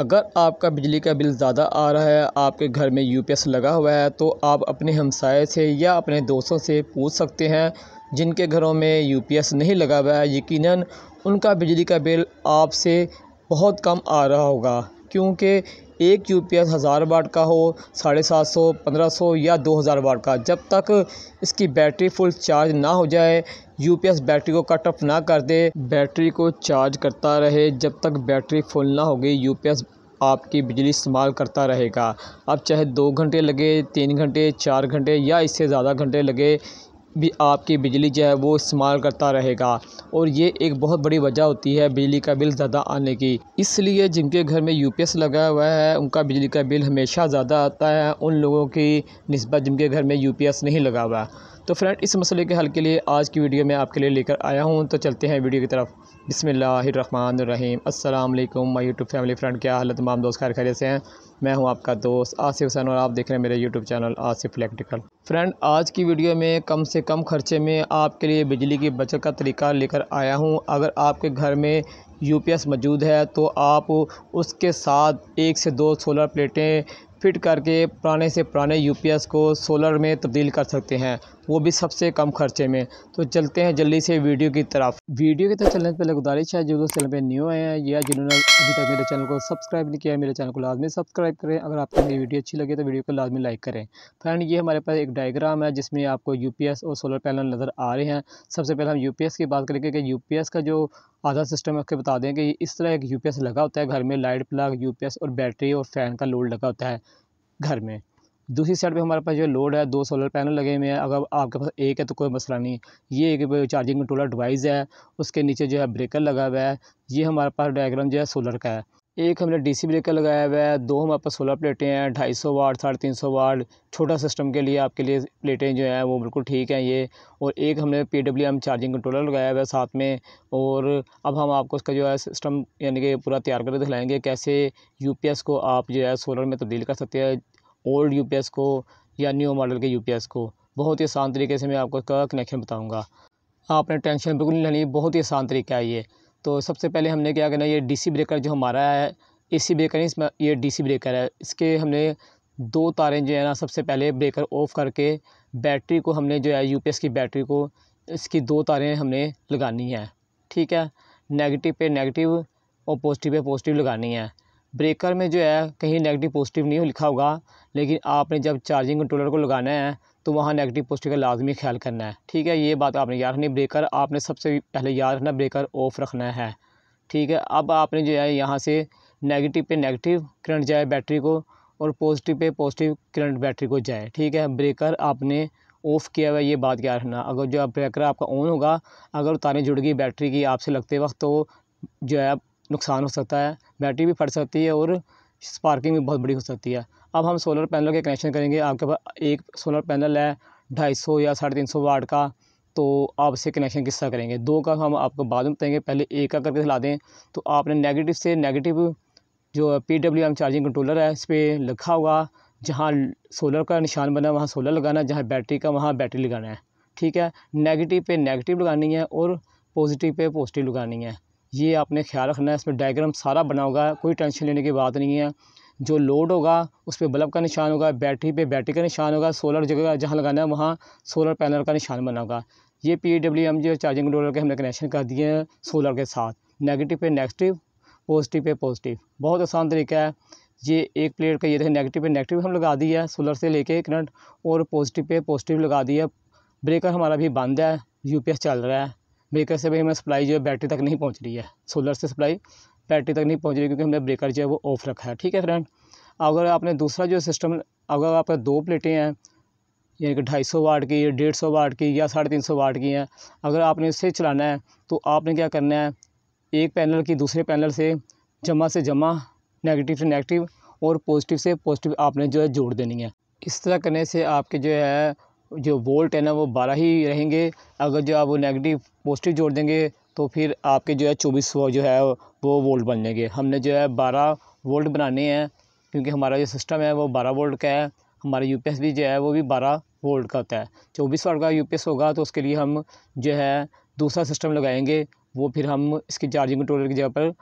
अगर आपका बिजली का बिल ज़्यादा आ रहा है, आपके घर में यूपीएस लगा हुआ है, तो आप अपने हमसाये से या अपने दोस्तों से पूछ सकते हैं जिनके घरों में यूपीएस नहीं लगा हुआ है। यकीनन उनका बिजली का बिल आपसे बहुत कम आ रहा होगा, क्योंकि एक यूपीएस 1000 वाट का हो, 750, 1500 या 2000 वाट का, जब तक इसकी बैटरी फुल चार्ज ना हो जाए, यूपीएस बैटरी को कट ऑफ ना कर दे, बैटरी को चार्ज करता रहे, जब तक बैटरी फुल ना होगी यूपीएस आपकी बिजली इस्तेमाल करता रहेगा। अब चाहे 2 घंटे लगे, 3 घंटे, 4 घंटे या इससे ज़्यादा घंटे लगे, भी आपकी बिजली जो है वो इस्तेमाल करता रहेगा। और ये एक बहुत बड़ी वजह होती है बिजली का बिल ज़्यादा आने की। इसलिए जिनके घर में यूपीएस लगा हुआ है, उनका बिजली का बिल हमेशा ज़्यादा आता है उन लोगों की निस्बत जिनके घर में यूपीएस नहीं लगा हुआ। तो फ्रेंड, इस मसले के हल के लिए आज की वीडियो में आपके लिए लेकर आया हूँ। तो चलते हैं वीडियो की तरफ। बिस्मिल्लाहिर्रहमानिर्रहीम। अस्सलाम वालेकुम माय यूट्यूब फैमिली। फ्रेंड, क्या हाल है तमाम दोस्त? खैरियत से हैं? मैं हूं आपका दोस्त आसिफ हुसैन और आप देख रहे हैं मेरे YouTube channel Asif electrical. Friend, आज की वीडियो में कम से कम खर्चे में आपके लिए बिजली की बचत का तरीका लेकर आया हूं। अगर आपके घर में यूपीएस मौजूद है तो आप उसके साथ 1 से 2 सोलर प्लेटें फिट करके पुराने से पुराने यूपीएस को सोलर में तब्दील कर सकते हैं, वो भी सबसे कम खर्चे में। तो चलते हैं जल्दी से वीडियो की तरफ। वीडियो की तरफ चलने से पहले गुजारिश है, जो दोस्त चैनल पे न्यू आए हैं या जिन्होंने अभी तक मेरे चैनल को सब्सक्राइब नहीं किया है, मेरे चैनल को लाजमी सब्सक्राइब करें। अगर आपको मेरी वीडियो अच्छी लगे तो वीडियो को लाजमी लाइक करें। फ्रेंड, ये हमारे पास एक डायग्राम है जिसमें आपको यूपीएस और सोलर पैनल नज़र आ रहे हैं। सबसे पहले हम यूपीएस की बात करेंगे कि यूपीएस का जो आधा सिस्टम है उसके बता दें कि इस तरह एक यूपीएस लगा होता है घर में, लाइट प्लग, यूपीएस और बैटरी और फैन का लोड लगा होता है घर में। दूसरी साइड पे हमारे पास जो लोड है, 2 सोलर पैनल लगे हुए हैं। अगर आपके पास एक है तो कोई मसला नहीं। ये एक चार्जिंग कंट्रोलर डिवाइस है, उसके नीचे जो है ब्रेकर लगा हुआ है। ये हमारे पास डायग्राम जो है सोलर का है। एक हमने डीसी ब्रेकर लगाया हुआ है, 2 हमारे पास सोलर प्लेटें हैं, 250 वाट, 350 वाट। छोटा सिस्टम के लिए आपके लिए प्लेटें जो हैं वो बिल्कुल ठीक हैं ये। और एक हमने पीडब्ल्यूएम चार्जिंग कंट्रोलर लगाया हुआ है साथ में। और अब हम आपको उसका जो है सिस्टम यानी कि पूरा तैयार करके दिखलाएंगे कैसे यूपीएस को आप जो है सोलर में तब्दील कर सकते हैं, ओल्ड यूपीएस को या न्यू मॉडल के यूपीएस को। बहुत ही आसान तरीके से मैं आपको इसका कनेक्शन बताऊंगा। आपने टेंशन बिल्कुल नहीं लेनी, बहुत ही आसान तरीका है ये। तो सबसे पहले हमने क्या करना है, ये डीसी ब्रेकर जो हमारा है, एसी ब्रेकर नहीं, इसमें ये डीसी ब्रेकर है। इसके हमने 2 तारें जो है ना, सबसे पहले ब्रेकर ऑफ करके बैटरी को हमने जो है यूपीएस की बैटरी को इसकी 2 तारें हमने लगानी है। ठीक है, नेगेटिव पे नेगेटिव और पॉजिटिव पे पॉजिटिव लगानी है। ब्रेकर में जो है कहीं नेगेटिव पॉजिटिव नहीं लिखा होगा, लेकिन आपने जब चार्जिंग कंट्रोलर को लगाना है तो वहाँ नेगेटिव पॉजिटिव का लाजमी ख्याल करना है। ठीक है, ये बात आपने याद रखनी। ब्रेकर आपने सबसे पहले याद रखना, ब्रेकर ऑफ रखना है। ठीक है, अब आपने जो है यहाँ से नेगेटिव पे नेगेटिव करंट जाए बैटरी को और positive pay positive current battery को जाए। ठीक है, ब्रेकर आपने ऑफ़ किया हुआ है, ये बात याद रखना। अगर जो ब्रेकर आपका ऑन होगा, अगर तारें जुड़ गई बैटरी की आपसे लगते वक्त, तो जो है नुकसान हो सकता है, बैटरी भी फट सकती है और स्पार्किंग भी बहुत बड़ी हो सकती है। अब हम सोलर पैनल के कनेक्शन करेंगे। आपके पास एक सोलर पैनल है 250 या 350 वाट का, तो आप इससे कनेक्शन किस तरह करेंगे? 2 का हम आपको बाद में बताएंगे, पहले एक का करके दिखला दें। तो आपने नेगेटिव से नेगेटिव जो पीडब्ल्यूएम चार्जिंग कंट्रोलर है इस पर लिखा होगा, जहाँ सोलर का निशान बना है वहाँ सोलर लगाना है, जहाँ बैटरी का वहाँ बैटरी लगाना है। ठीक है, नेगेटिव पे नेगेटिव लगानी है और पॉजिटिव पे पॉजिटिव लगानी है। ये आपने ख्याल रखना है। इसमें डायग्राम सारा बना होगा, कोई टेंशन लेने की बात नहीं है। जो लोड होगा उस पर बल्ब का निशान होगा, बैटरी पे बैटरी का निशान होगा, सोलर जगह जहाँ लगाना है वहाँ सोलर पैनल का निशान बना होगा। ये पीडब्ल्यूएम जो चार्जिंग कंट्रोलर के हमने कनेक्शन कर दिए हैं सोलर के साथ। नेगेटिव पे नेगेटिव, पॉजिटिव पे पॉजिटिव। बहुत आसान तरीका है ये। एक प्लेट का ये देखें, नेगेटिव पे नेगेटिव हम लगा दिया है सोलर से लेके करंट, और पॉजिटिव पे पॉजिटिव लगा दिया। ब्रेकर हमारा भी बंद है, यूपीएस चल रहा है। ब्रेकर से भी हमें सप्लाई जो है बैटरी तक नहीं पहुंच रही है, सोलर से सप्लाई बैटरी तक नहीं पहुंच रही, क्योंकि हमने ब्रेकर जो है वो ऑफ रखा है। ठीक है फ्रेंड, अगर आपने दूसरा जो सिस्टम, अगर आपका 2 प्लेटें हैं यानी कि 250 वाट की, 150 वाट की या 350 वाट की हैं, अगर आपने इससे चलाना है तो आपने क्या करना है, एक पैनल की दूसरे पैनल से जमा, नेगेटिव से नेगेटिव और पॉजिटिव से पॉजिटिव आपने जो है जोड़ देनी है। इस तरह करने से आपके जो है जो वोल्ट है ना वो 12 ही रहेंगे। अगर जो आप वो नेगेटिव पॉजिटिव जोड़ देंगे तो फिर आपके जो है 2400 जो है वो वोल्ट बन जाएंगे। हमने जो है 12 वोल्ट बनाने हैं, क्योंकि हमारा जो सिस्टम है वो 12 वोल्ट का है। हमारा यूपीएस भी जो है वो भी 12 वोल्ट का होता है। 24 वाट का यूपीएस होगा तो उसके लिए हम जो है दूसरा सिस्टम लगाएंगे, वो फिर हम इसकी चार्जिंग कंट्रोलर की जगह पर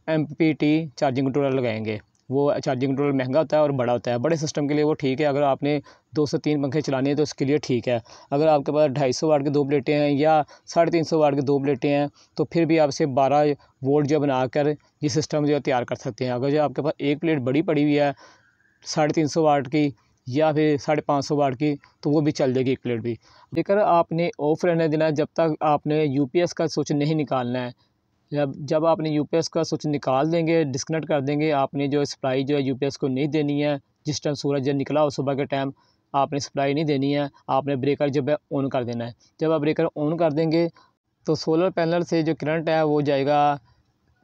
MPPT चार्जिंग कंट्रोलर लगाएंगे। वो चार्जिंग कंट्रोलर महंगा होता है और बड़ा होता है। बड़े सिस्टम के लिए वो ठीक है, अगर आपने 2 से 3 पंखे चलाने हैं तो उसके लिए ठीक है। अगर आपके पास 250 वाट की 2 प्लेटें हैं या 350 वाट की 2 प्लेटें हैं तो फिर भी आपसे 12 वोल्ट जो बनाकर ये सिस्टम जो है तैयार कर सकते हैं। अगर जो आपके पास एक प्लेट बड़ी पड़ी हुई है 350 वाट की या फिर 550 वाट की तो वो भी चल जाएगी एक प्लेट भी। लेकर आपने ऑफ रहने देना है जब तक आपने यूपीएस का स्विच नहीं निकालना है। जब आपने यूपीएस का स्विच निकाल देंगे, डिस्कनेक्ट कर देंगे, आपने जो सप्लाई जो है यूपीएस को नहीं देनी है। जिस टाइम सूरज जब निकला हो सुबह के टाइम आपने सप्लाई नहीं देनी है, आपने ब्रेकर जब है ऑन कर देना है। जब आप ब्रेकर ऑन कर देंगे तो सोलर पैनल से जो करंट है वो जाएगा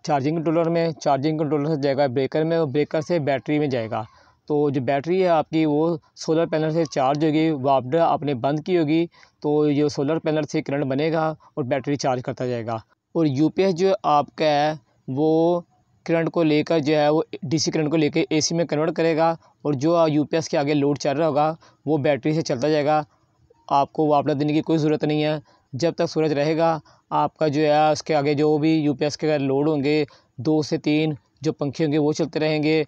चार्जिंग कंट्रोलर में, चार्जिंग कंट्रोलर से जाएगा ब्रेकर में और ब्रेकर से बैटरी में जाएगा। तो जो बैटरी है आपकी वो सोलर पैनल से चार्ज होगी, वापडा आपने बंद की होगी तो ये सोलर पैनल से करंट बनेगा और बैटरी चार्ज करता जाएगा। और यूपीएस जो आपका है वो करंट को लेकर जो है वो डीसी करंट को लेकर एसी में कन्वर्ट करेगा और जो यूपीएस के आगे लोड चल रहा होगा वो बैटरी से चलता जाएगा। आपको वापडा देने की कोई ज़रूरत नहीं है। जब तक सूरज रहेगा आपका जो है उसके आगे जो भी यूपीएस के लोड होंगे 2 से 3 जो पंखे होंगे वो चलते रहेंगे,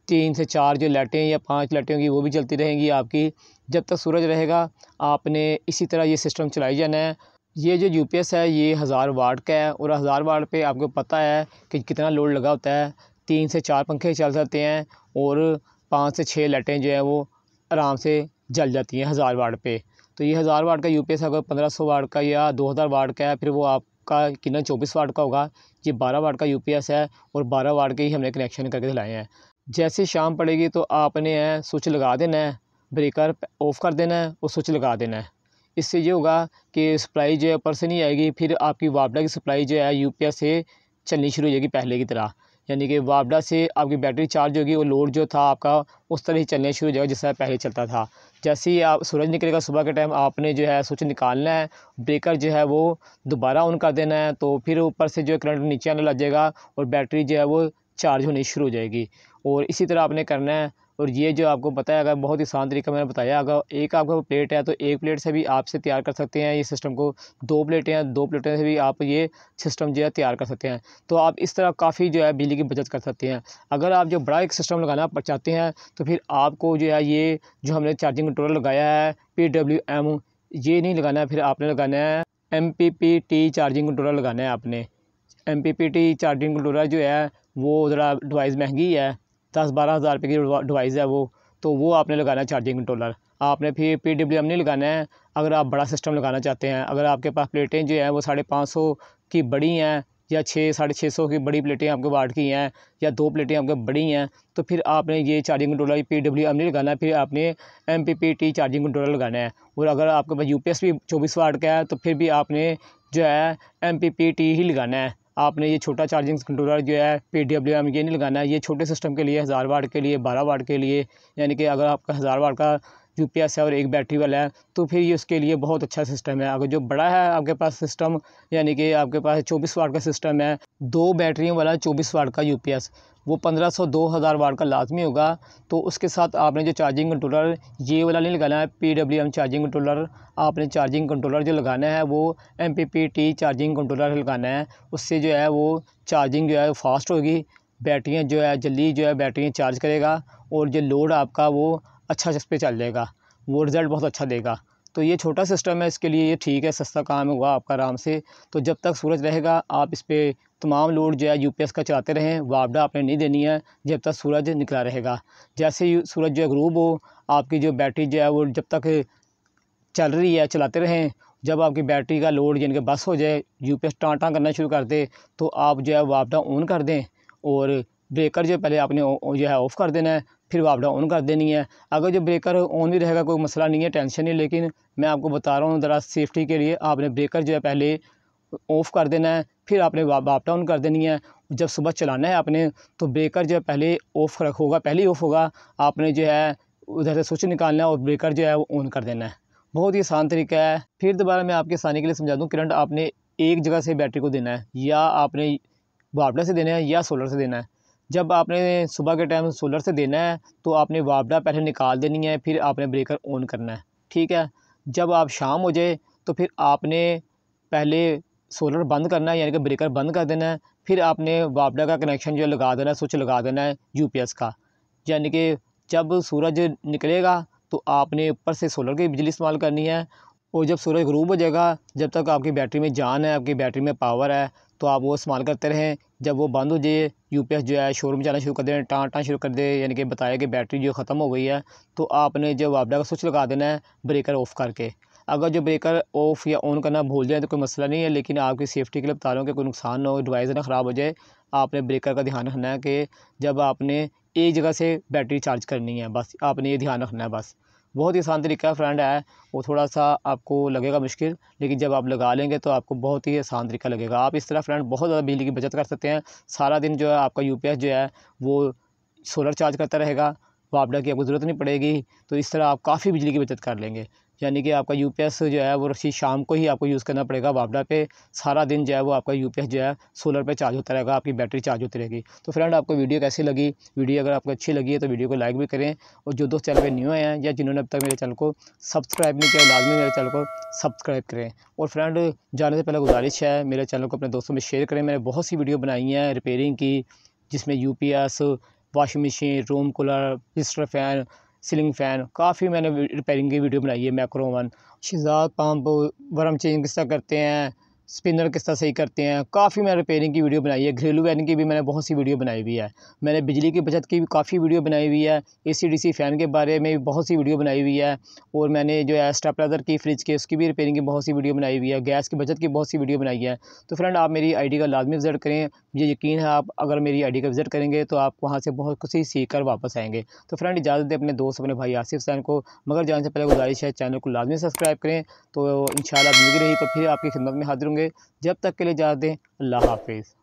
3 से 4 जो लाइटें या 5 लाइटें होंगी वो भी चलती रहेंगी आपकी। जब तक सूरज रहेगा आपने इसी तरह ये सिस्टम चलाई जाना है। ये जो यूपीएस है ये 1000 वाट का है और 1000 वाट पे आपको पता है कि कितना लोड लगा होता है। 3 से 4 पंखे चल सकते हैं और 5 से 6 लाइटें जो है वो आराम से जल जाती हैं 1000 वाट पे। तो ये 1000 वाट का यूपीएस अगर 1500 वाट का या 2000 वाट का है फिर वो आपका कितना 24 वाट का होगा। ये 12 वाट का यूपीएस है और 12 वाट के ही हमने कनेक्शन करके दिलाए हैं। जैसे शाम पड़ेगी तो आपने स्विच लगा देना है, ब्रेकर ऑफ़ कर देना है और स्विच लगा देना है। इससे ये होगा कि सप्लाई जो है ऊपर से नहीं आएगी, फिर आपकी वापडा की सप्लाई जो है यूपीएस से चलनी शुरू हो जाएगी पहले की तरह। यानी कि वापडा से आपकी बैटरी चार्ज होगी और लोड जो था आपका उस तरह ही चलने शुरू हो जाएगा जैसा पहले चलता था। जैसे ही आप सूरज निकलेगा सुबह के टाइम आपने जो है स्विच निकालना है, ब्रेकर जो है वो दोबारा ऑन कर देना है तो फिर ऊपर से जो है करंट नीचे आने लग जाएगा और बैटरी जो है वो चार्ज होनी शुरू हो जाएगी। और इसी तरह आपने करना है। और ये जो आपको बताया अगर बहुत ही आसान तरीका मैंने बताया, अगर एक आपका प्लेट है तो एक प्लेट से भी आपसे तैयार कर सकते हैं ये सिस्टम को। 2 प्लेटें हैं, 2 प्लेटों से भी आप ये सिस्टम जो है तैयार कर सकते हैं। तो आप इस तरह काफ़ी जो है बिजली की बचत कर सकते हैं। अगर आप जो बड़ा एक सिस्टम लगाना चाहते हैं तो फिर आपको जो है ये जो हमने चार्जिंग कंट्रोलर लगाया है PWM ये नहीं लगाना है, फिर आपने लगाना है MPPT चार्जिंग कंट्रोलर लगाना है आपने। MPPT चार्जिंग कंट्रोलर जो है वो ज़रा डिवाइस महंगी है, 10-12 हज़ार रुपये की डिवाइस है तो वो आपने लगाना है चार्जिंग कंट्रोलर। आपने फिर PWM नहीं लगाना है अगर आप बड़ा सिस्टम लगाना चाहते हैं। अगर आपके पास प्लेटें जो हैं वो 550 की बड़ी हैं या 600-650 की बड़ी प्लेटें आपके वाट की हैं या 2 प्लेटें आपके बड़ी हैं तो फिर आपने ये चार्जिंग कंट्रोलर PWM नहीं लगाना है, फिर आपने MPPT चार्जिंग कंट्रोलर लगाना है। और अगर आपके पास यूपीएस भी 24 वाट का है तो फिर भी आपने जो है MPPT ही लगाना है। आपने ये छोटा चार्जिंग कंट्रोलर जो है PWM ये नहीं लगाना है। ये छोटे सिस्टम के लिए 1000 वाट के लिए, 12 वाट के लिए, यानी कि अगर आपका 1000 वाट का यूपीएस है और एक बैटरी वाला है तो फिर ये उसके लिए बहुत अच्छा सिस्टम है। अगर जो बड़ा है आपके पास सिस्टम, यानी कि आपके पास 24 वाट का सिस्टम है, 2 बैटरियों वाला 24 वाट का यूपीएस, वो 1500-2000 वाट का लाजमी होगा। तो उसके साथ आपने जो चार्जिंग कंट्रोलर ये वाला नहीं लगाना है PWM चार्जिंग कंट्रोलर, आपने चार्जिंग कंट्रोलर जो लगाना है वो MPPT चार्जिंग कंट्रोलर लगाना है। उससे जो है वो चार्जिंग जो है फास्ट होगी, बैटरियाँ जो है जल्दी जो है बैटरियाँ चार्ज करेगा और जो लोड आपका वो अच्छा इस पे चल जाएगा, वो रिज़ल्ट बहुत अच्छा देगा। तो ये छोटा सिस्टम है, इसके लिए ये ठीक है, सस्ता काम होगा आपका आराम से। तो जब तक सूरज रहेगा आप इस पे तमाम लोड जो है यूपीएस का चलाते रहें, वापडा आपने नहीं देनी है जब तक सूरज निकला रहेगा। जैसे ही सूरज जो है ग्रूब हो आपकी जो बैटरी जो है वो जब तक चल रही है चलाते रहें। जब आपकी बैटरी का लोड यानी कि बस हो जाए, यूपीएस टाँ करना शुरू कर दे तो आप जो है वापडा ऑन कर दें और ब्रेकर जो पहले आपने जो है ऑफ़ कर देना है, फिर वापडा ऑन कर देनी है। अगर जो ब्रेकर ऑन भी रहेगा कोई मसला नहीं है, टेंशन नहीं, लेकिन मैं आपको बता रहा हूँ ज़रा सेफ्टी के लिए आपने ब्रेकर जो है पहले ऑफ़ कर देना है, फिर आपने वापडा ऑन कर देनी है। जब सुबह चलाना है आपने तो ब्रेकर जो है पहले ऑफ़ होगा, पहले ही ऑफ़ होगा, आपने जो है उधर से स्विच निकालना है और ब्रेकर जो है वो ऑन कर देना है। बहुत ही आसान तरीका है। फिर दोबारा मैं आपके आसानी के लिए समझा दूँ, करंट आपने एक जगह से बैटरी को देना है, या आपने वापडा से देना है या सोलर से देना है। जब आपने सुबह के टाइम सोलर से देना है तो आपने वापडा पहले निकाल देनी है, फिर आपने ब्रेकर ऑन करना है, ठीक है। जब आप शाम हो जाए तो फिर आपने पहले सोलर बंद करना है, यानी कि ब्रेकर बंद कर देना है। फिर आपने वापडा का कनेक्शन जो लगा देना है, स्विच लगा देना है यूपीएस का। यानी कि जब सूरज निकलेगा तो आपने ऊपर से सोलर की बिजली इस्तेमाल करनी है, और जब सूरज ग़ुरूब हो जाएगा, जब तक आपकी बैटरी में जान है, आपकी बैटरी में पावर है, तो आप वो इस्तेमाल करते रहें। जब वो बंद हो जाए, यूपीएस जो है शोर मचाना शुरू कर दें, टाँ टाँ शुरू कर दे, यानी कि बताया कि बैटरी जो ख़त्म हो गई है, तो आपने जो वापडा का स्विच लगा देना है ब्रेकर ऑफ़ करके। अगर जो ब्रेकर ऑफ़ या ऑन करना भूल जाए तो कोई मसला नहीं है, लेकिन आपकी सेफ्टी के लिए बता रहा हूँ कि कोई नुकसान ना हो, डिवाइस ना ख़राब हो जाए। आपने ब्रेकर का ध्यान रखना है कि जब आपने एक जगह से बैटरी चार्ज करनी है, बस आपने ये ध्यान रखना है बस। बहुत ही आसान तरीका फ्रेंड है, वो थोड़ा-सा आपको लगेगा मुश्किल, लेकिन जब आप लगा लेंगे तो आपको बहुत ही आसान तरीका लगेगा। आप इस तरह फ्रेंड बहुत ज़्यादा बिजली की बचत कर सकते हैं। सारा दिन जो है आपका यूपीएस जो है वो सोलर चार्ज करता रहेगा, वापडा की आपको ज़रूरत नहीं पड़ेगी, तो इस तरह आप काफ़ी बिजली की बचत कर लेंगे। यानी कि आपका यूपीएस जो है वो रसीद शाम को ही आपको यूज़ करना पड़ेगा वापडा पे, सारा दिन जो है वो आपका यूपीएस जो है सोलर पे चार्ज होता रहेगा, आपकी बैटरी चार्ज होती रहेगी। तो फ्रेंड आपको वीडियो कैसी लगी? वीडियो अगर आपको अच्छी लगी है तो वीडियो को लाइक भी करें, और जो दोस्त चैनल पे न्यू आए हैं या जिन्होंने अब तक मेरे चैनल को सब्सक्राइब नहीं किया, लाज़मी मेरे चैनल को सब्सक्राइब करें। और फ्रेंड जाने से पहले गुजारिश है, मेरे चैनल को अपने दोस्तों में शेयर करें। मैंने बहुत सी वीडियो बनाई हैं रिपेयरिंग की, जिसमें UPS, washing machine, room cooler, mister fan, ceiling fan, काफ़ी मैंने रिपेयरिंग की वीडियो बनाई है। मैक्रो ओवन, शिज़ार पंप, वर्म चेंज किस तरह करते हैं, स्पिनर किस तरह सही करते हैं, काफ़ी मैंने रिपेयरिंग की वीडियो बनाई है। घरेलू वायरिंग की भी मैंने बहुत सी वीडियो बनाई हुई है। मैंने बिजली की बचत की भी काफ़ी वीडियो बनाई हुई है। एसी-डीसी फ़ैन के बारे में भी बहुत सी वीडियो बनाई हुई है, और मैंने जो है स्टेबलाइज़र की, फ्रिज की, उसकी भी रिपेयरिंग की बहुत सी वीडियो बनाई हुई है। गैस की बचत की बहुत सी वीडियो बनाई है। तो फ्रेंड आप मेरी आईडी का लाज़मी विज़िट करें। मुझे यकीन है आप अगर मेरी आईडी का विज़िट करेंगे तो आप वहाँ से बहुत कुछ ही सीख कर वापस आएँगे। तो फ्रेंड इजाज़त दें अपने दोस्त, अपने भाई आसिफ हुसैन को, मगर जाने से पहले गुज़ारिश है चैनल को लाज़मी सब्सक्राइब करें। तो इंशाल्लाह ज़िंदगी रही तो फिर आपकी खिदमत में हाज़िर होंगे। जब तक के लिए इजाज़त दें, अल्लाह हाफ़िज़।